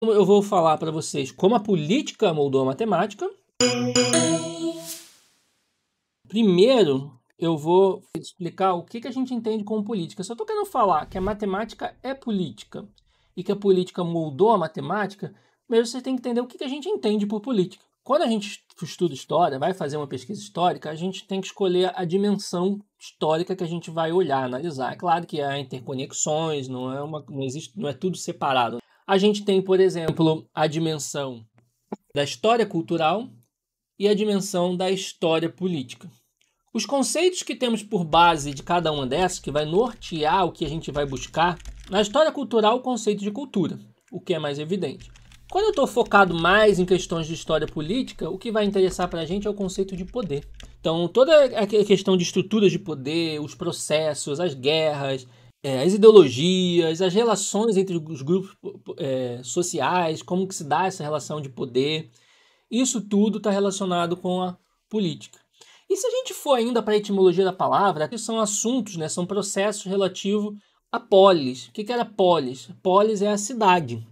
Eu vou falar para vocês como a política moldou a matemática. Primeiro, eu vou explicar o que a gente entende como política. Se eu estou querendo falar que a matemática é política e que a política moldou a matemática, primeiro você tem que entender o que a gente entende por política. Quando a gente estuda história, vai fazer uma pesquisa histórica, a gente tem que escolher a dimensão histórica que a gente vai olhar, analisar. É claro que há interconexões, não é tudo separado. A gente tem, por exemplo, a dimensão da história cultural e a dimensão da história política. Os conceitos que temos por base de cada uma dessas, que vai nortear o que a gente vai buscar, na história cultural, o conceito de cultura, o que é mais evidente. Quando eu estou focado mais em questões de história política, o que vai interessar para a gente é o conceito de poder. Então, toda a questão de estruturas de poder, os processos, as guerras, as ideologias, as relações entre os grupos sociais, como que se dá essa relação de poder, isso tudo está relacionado com a política. E se a gente for ainda para a etimologia da palavra, aqui são assuntos, né, são processos relativos a polis. O que era polis? Polis é a cidade.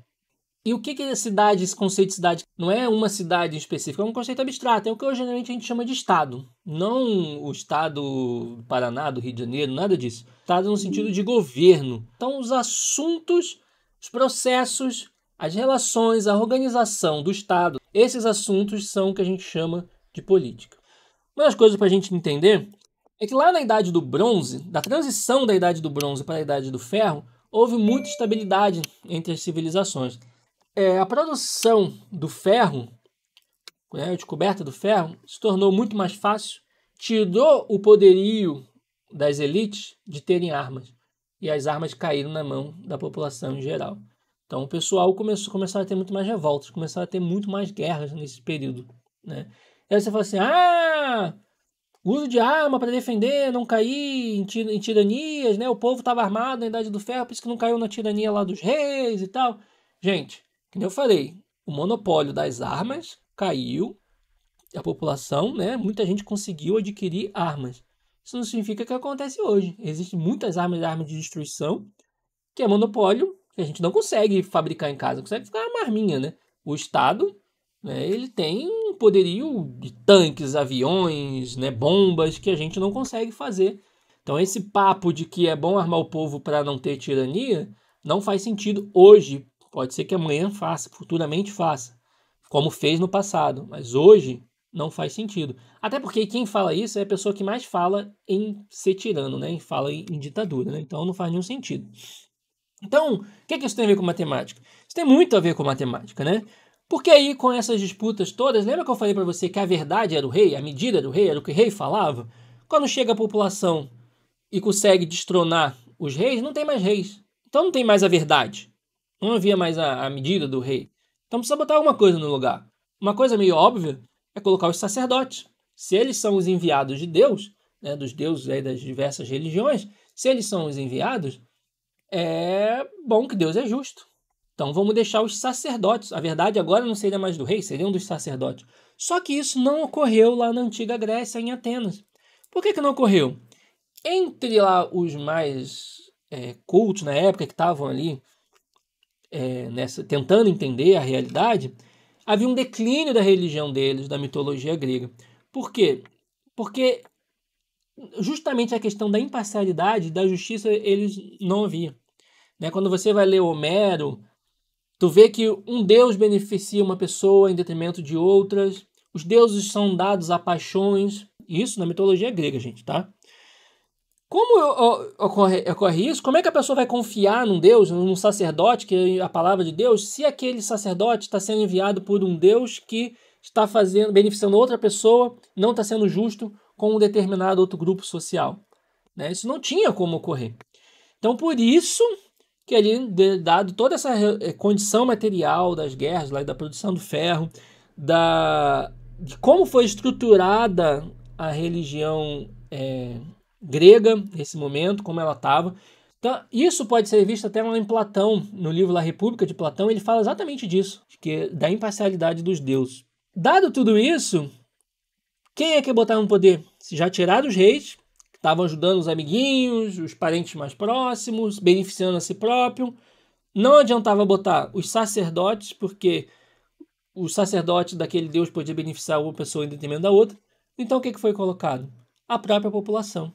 E o que é cidade, esse conceito de cidade? Não é uma cidade específica, é um conceito abstrato. É o que hoje geralmente a gente chama de estado. Não o estado do Paraná, do Rio de Janeiro, nada disso. Estado no sentido de governo. Então os assuntos, os processos, as relações, a organização do estado, esses assuntos são o que a gente chama de política. Uma das coisas para a gente entender é que lá na Idade do Bronze, da transição da Idade do Bronze para a Idade do Ferro, houve muita estabilidade entre as civilizações. A produção do ferro, a descoberta do ferro, se tornou muito mais fácil, tirou o poderio das elites de terem armas, e as armas caíram na mão da população em geral. Então o pessoal começou a ter muito mais revoltas, começaram a ter muito mais guerras nesse período, né? E aí você fala assim, uso de arma para defender, não cair em tiranias, né? O povo estava armado na Idade do Ferro, por isso que não caiu na tirania lá dos reis e tal. Gente, como eu falei, o monopólio das armas caiu, a população, né? Muita gente conseguiu adquirir armas. Isso não significa que acontece hoje. Existem muitas armas de destruição, que é monopólio, que a gente não consegue fabricar em casa, consegue ficar uma arminha, né? O Estado, né, ele tem um poderio de tanques, aviões, né, bombas, que a gente não consegue fazer. Então esse papo de que é bom armar o povo para não ter tirania, não faz sentido hoje. Pode ser que amanhã faça, futuramente faça, como fez no passado, mas hoje não faz sentido. Até porque quem fala isso é a pessoa que mais fala em ser tirano, né? Fala em ditadura, né? Então não faz nenhum sentido. Então, o que isso tem a ver com matemática? Isso tem muito a ver com matemática, né? Porque aí, com essas disputas todas, lembra que eu falei para você que a verdade era o rei, a medida era o rei, era o que o rei falava? Quando chega a população e consegue destronar os reis, não tem mais reis. Então não tem mais a verdade. Não havia mais a medida do rei. Então precisa botar alguma coisa no lugar. Uma coisa meio óbvia é colocar os sacerdotes. Se eles são os enviados de Deus, né, dos deuses aí das diversas religiões, se eles são os enviados, é bom que Deus é justo. Então vamos deixar os sacerdotes. A verdade agora não seria mais do rei, seriam dos sacerdotes. Só que isso não ocorreu lá na antiga Grécia, em Atenas. Por que não ocorreu? Entre lá os mais cultos na época que estavam ali tentando entender a realidade, havia um declínio da religião deles, da mitologia grega. Por quê? Porque justamente a questão da imparcialidade, da justiça, eles não haviam. Né? Quando você vai ler Homero, tu vê que um deus beneficia uma pessoa em detrimento de outras, os deuses são dados a paixões, isso na mitologia grega, gente, tá? Como ocorre isso? Como é que a pessoa vai confiar num Deus, num sacerdote, que é a palavra de Deus, se aquele sacerdote está sendo enviado por um Deus que está beneficiando outra pessoa, não está sendo justo com um determinado outro grupo social? Né? Isso não tinha como ocorrer. Então, por isso que ali, dado toda essa condição material das guerras, da produção do ferro, de como foi estruturada a religião grega nesse momento, como ela estava. Então, isso pode ser visto até lá em Platão, no livro La República de Platão, ele fala exatamente disso, da imparcialidade dos deuses. Dado tudo isso, quem é que botaram no poder? Se já tiraram os reis, que estavam ajudando os amiguinhos, os parentes mais próximos, beneficiando a si próprio, Não adiantava botar os sacerdotes, porque o sacerdote daquele deus podia beneficiar uma pessoa em detrimento da outra. Então o que foi colocado? A própria população.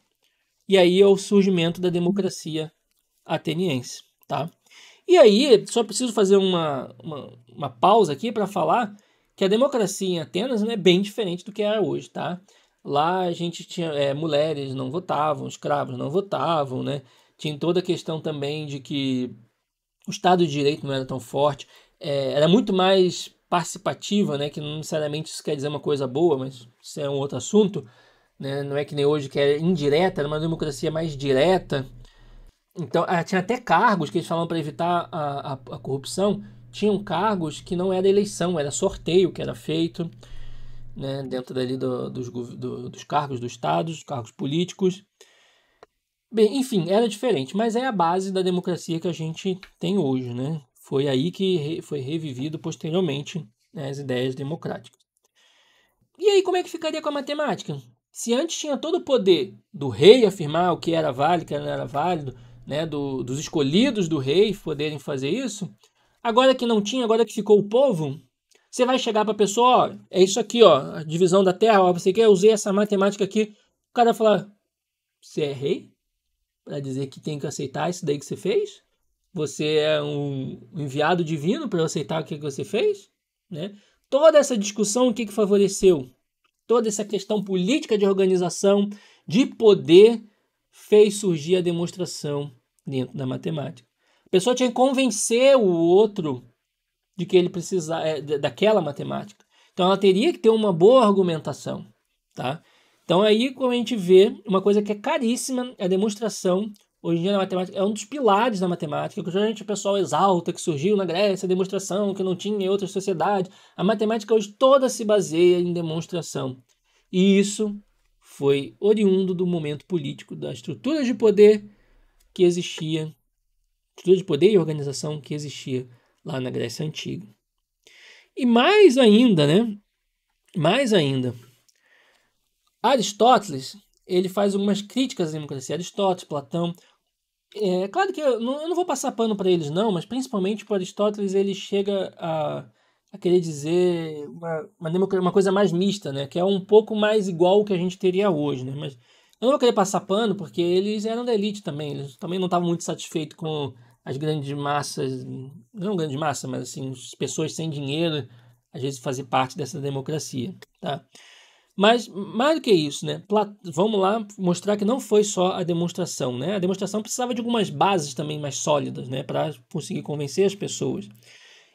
E aí é o surgimento da democracia ateniense, tá? E aí, só preciso fazer uma pausa aqui para falar que a democracia em Atenas, né, é bem diferente do que era hoje, tá? Lá a gente tinha mulheres não votavam, escravos não votavam, né? Tinha toda a questão também de que o Estado de Direito não era tão forte, era muito mais participativa, né? Que não necessariamente isso quer dizer uma coisa boa, mas isso é um outro assunto, né? Não é que nem hoje que é indireta, era uma democracia mais direta. Então, tinha até cargos que eles falam para evitar a corrupção. Tinham cargos que não era eleição, era sorteio que era feito, né, dentro dali dos cargos do Estado, dos cargos políticos. Bem, enfim, era diferente, mas é a base da democracia que a gente tem hoje, né? Foi aí que foi revivido posteriormente, né, as ideias democráticas. E aí, como é que ficaria com a matemática? Se antes tinha todo o poder do rei afirmar o que era válido, o que não era válido, né, dos escolhidos do rei poderem fazer isso, agora que não tinha, agora que ficou o povo, você vai chegar para a pessoa, ó, é isso aqui, ó, a divisão da terra, ó, você quer usar essa matemática aqui, o cara vai falar, você é rei? Para dizer que tem que aceitar isso daí que você fez? Você é um enviado divino para aceitar o que você fez? Né? Toda essa discussão, o que favoreceu? Toda essa questão política de organização, de poder, fez surgir a demonstração dentro da matemática. A pessoa tinha que convencer o outro de que ele precisava daquela matemática. Então ela teria que ter uma boa argumentação, tá? Então aí como a gente vê uma coisa que é caríssima, é a demonstração. Hoje em dia na matemática é um dos pilares da matemática, que geralmente o pessoal exalta que surgiu na Grécia, a demonstração que não tinha em outras sociedades. A matemática hoje toda se baseia em demonstração. E isso foi oriundo do momento político, da estrutura de poder que existia, estrutura de poder e organização que existia lá na Grécia Antiga. E mais ainda, né? Mais ainda, Aristóteles, ele faz algumas críticas à democracia. Aristóteles, Platão. É claro que eu não vou passar pano para eles não, mas principalmente para Aristóteles ele chega a querer dizer uma coisa mais mista, né? Que é um pouco mais igual ao que a gente teria hoje, né? Mas eu não vou querer passar pano porque eles eram da elite também. Eles também não estavam muito satisfeitos com as grandes massas, não grandes massas, mas assim, as pessoas sem dinheiro, às vezes fazer parte dessa democracia, tá? Mas, mais do que isso, né? Vamos lá mostrar que não foi só a demonstração, né? A demonstração precisava de algumas bases também mais sólidas, né? Para conseguir convencer as pessoas.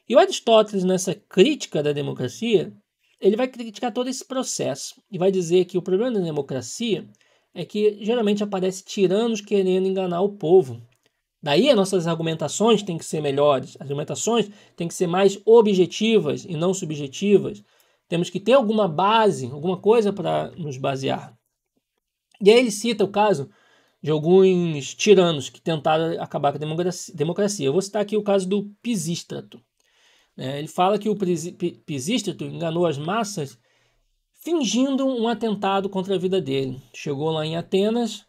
E o Aristóteles, nessa crítica da democracia, ele vai criticar todo esse processo e vai dizer que o problema da democracia é que geralmente aparece tiranos querendo enganar o povo. Daí as nossas argumentações têm que ser melhores, as argumentações têm que ser mais objetivas e não subjetivas. Temos que ter alguma base, alguma coisa para nos basear. E aí ele cita o caso de alguns tiranos que tentaram acabar com a democracia. Eu vou citar aqui o caso do Pisístrato. Ele fala que o Pisístrato enganou as massas fingindo um atentado contra a vida dele. Chegou lá em Atenas,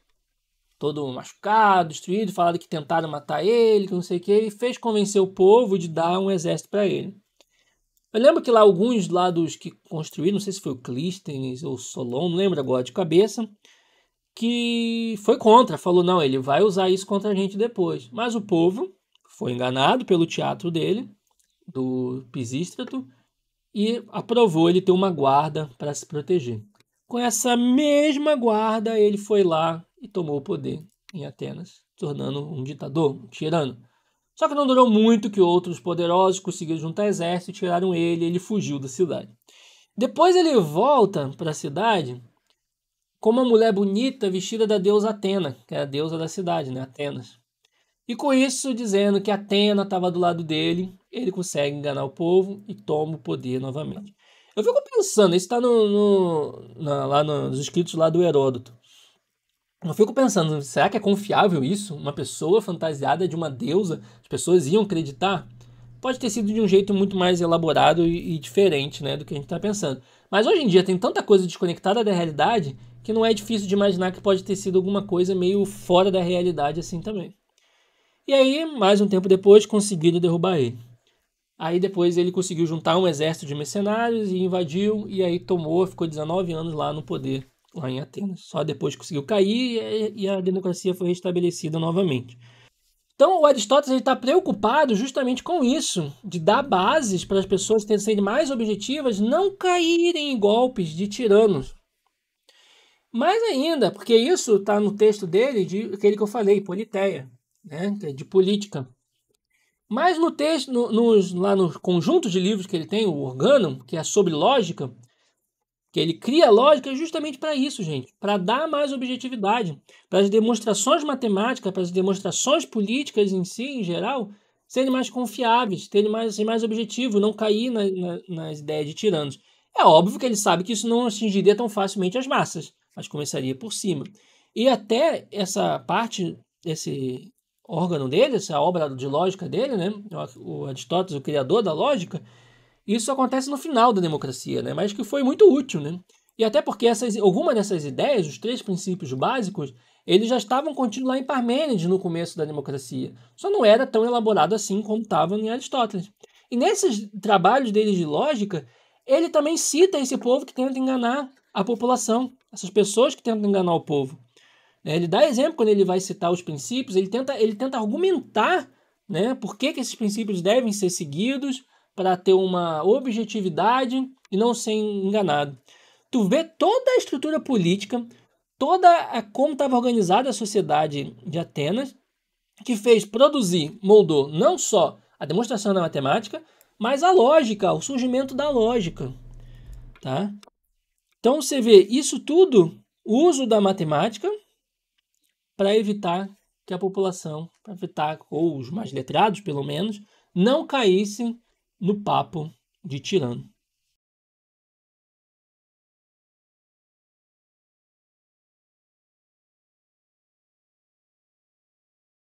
todo machucado, destruído, falaram que tentaram matar ele, que não sei o que, e fez convencer o povo de dar um exército para ele. Eu lembro que lá alguns lá dos que construíram, não sei se foi o Clístenes ou o Solon, não lembro agora de cabeça, que foi contra, falou, não, ele vai usar isso contra a gente depois. Mas o povo foi enganado pelo teatro dele, do Pisístrato, e aprovou ele ter uma guarda para se proteger. Com essa mesma guarda, ele foi lá e tomou o poder em Atenas, tornando um ditador, um tirano. Só que não durou muito que outros poderosos conseguiram juntar exército e tiraram ele e ele fugiu da cidade. Depois ele volta para a cidade com uma mulher bonita vestida da deusa Atena, que é a deusa da cidade, né? Atenas. E com isso, dizendo que Atena estava do lado dele, ele consegue enganar o povo e toma o poder novamente. Eu fico pensando, isso está lá nos escritos lá do Heródoto. Eu fico pensando, será que é confiável isso? Uma pessoa fantasiada de uma deusa, as pessoas iam acreditar? Pode ter sido de um jeito muito mais elaborado e diferente, né, do que a gente está pensando. Mas hoje em dia tem tanta coisa desconectada da realidade que não é difícil de imaginar que pode ter sido alguma coisa meio fora da realidade assim também. E aí, mais um tempo depois, conseguiram derrubar ele. Aí depois ele conseguiu juntar um exército de mercenários e invadiu, e aí ficou 19 anos lá no poder, lá em Atenas. Só depois conseguiu cair e a democracia foi restabelecida novamente. Então o Aristóteles está preocupado justamente com isso, de dar bases para as pessoas serem mais objetivas, não caírem em golpes de tiranos. Mais ainda, porque isso está no texto dele, de aquele que eu falei, Politeia, né, que é de política. Mas no texto, lá no conjunto de livros que ele tem, o Organum, que é sobre lógica, que ele cria lógica justamente para isso, gente, para dar mais objetividade, para as demonstrações matemáticas, para as demonstrações políticas em si, em geral, serem mais confiáveis, serem mais objetivo, não cair nas ideias de tiranos. É óbvio que ele sabe que isso não atingiria tão facilmente as massas, mas começaria por cima. E até essa parte, esse órgão dele, essa obra de lógica dele, né? O Aristóteles, o criador da lógica, isso acontece no final da democracia, né? Mas que foi muito útil, né? E até porque algumas dessas ideias, os 3 princípios básicos, eles já estavam contidos lá em Parmênides no começo da democracia. Só não era tão elaborado assim como estava em Aristóteles. E nesses trabalhos deles de lógica, ele também cita esse povo que tenta enganar a população, essas pessoas que tentam enganar o povo. Ele dá exemplo quando ele vai citar os princípios, ele tenta argumentar, né, por que esses princípios devem ser seguidos para ter uma objetividade e não ser enganado. Tu vê toda a estrutura política, como estava organizada a sociedade de Atenas, que moldou não só a demonstração da matemática, mas a lógica, o surgimento da lógica, tá? Então você vê isso tudo, o uso da matemática para evitar que a população, para evitar, ou os mais letrados pelo menos, não caíssem no papo de tirano.